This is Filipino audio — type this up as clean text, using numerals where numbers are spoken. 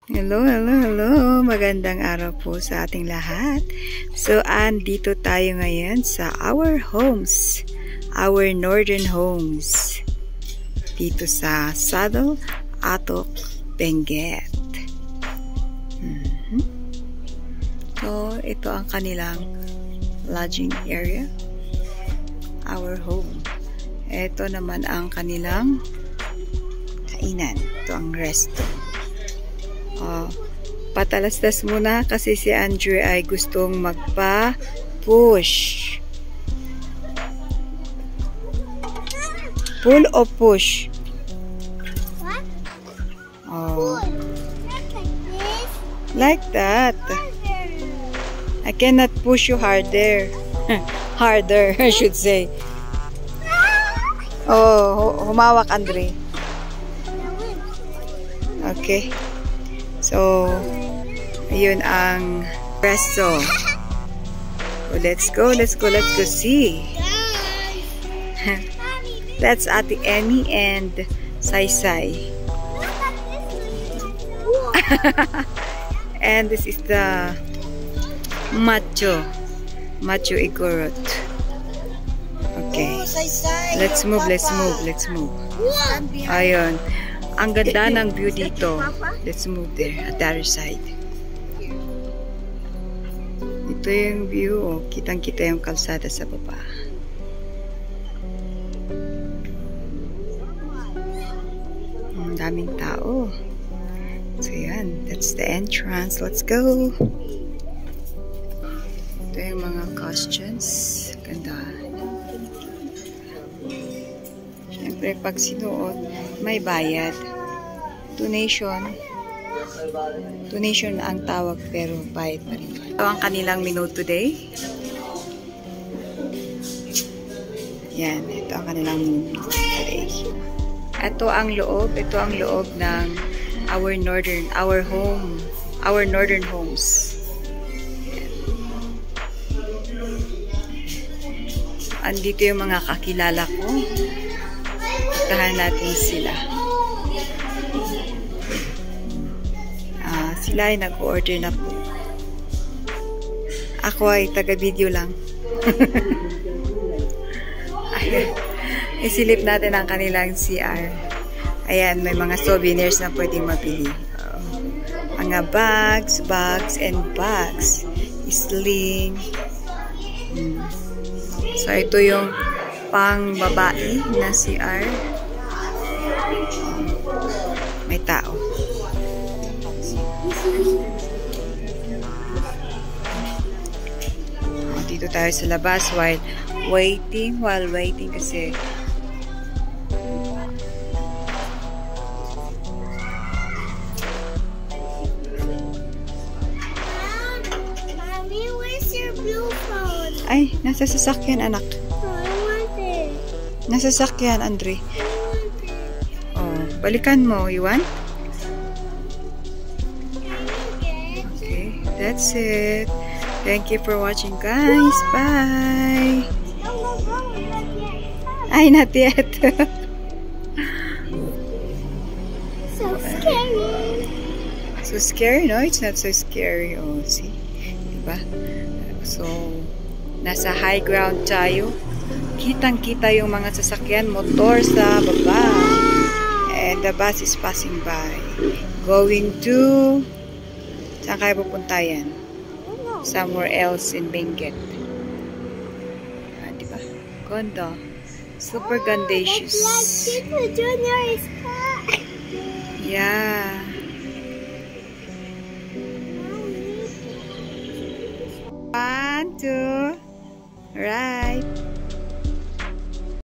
Hello, hello, hello. Magandang araw po sa ating lahat. So, andito tayo ngayon sa our homes. Our northern homes. Dito sa Saddle, Atok, Benguet. So, ito ang kanilang lodging area. Our home. Ito naman ang kanilang kainan. Ito ang resto. Patalastas muna kasi si Andrew ay gustong magpa-push. Pull o push? What? Oh. Pull. Not like this. Like that. Harder. I cannot push you harder. Harder, I should say. Oh, humawak, Andre. Okay. So, ayun ang resto. So, let's go see. That's Ate Emmy and Saysay. And this is the Macho Igorot. Okay. Let's move. Ayun. Ang ganda ng view dito. Let's move there at the other side. Ito yung view. Oh, kitang-kita yung kalsada sa baba. Ang daming tao. So yan. That's the entrance. Let's go. Ito yung mga costumes. Ganda. Siyempre, pag sinuot, may bayad. Donation ang tawag pero bayad pa rin. Ito ang kanilang menu today. Yan, ito ang kanilang menu today. Ito ang loob ng our northern homes. Yan. Andito yung mga kakilala ko. Puntahan natin sila. Sila ay nag-order na po. Ako ay taga-video lang. Isilip natin ang kanilang CR. Ayan, may mga souvenirs na pwedeng mabili. Mga bags and bags. Sling. So, ito yung pang babae na CR. May tao. Dito tayo sa labas while waiting kasi Mommy, where's your blue phone? ay, nasa sasakyan, anak. I want it. Nasa sasakyan, Andre. I want it. Oh, balikan mo, you want? Okay, that's it. Thank you for watching, guys. Bye. Ay, not yet. So scary. So scary, no? It's not so scary. Oh, see? Diba? So, nasa high ground tayo. Kitang-kita yung mga sasakyan, motor sa baba. And the bus is passing by. Going to... Saan kayo pupunta yan? Somewhere else in Benguet. Diba? Ganda. Super gandacious. That's like Super Junior's car. Yeah. One, two. Right.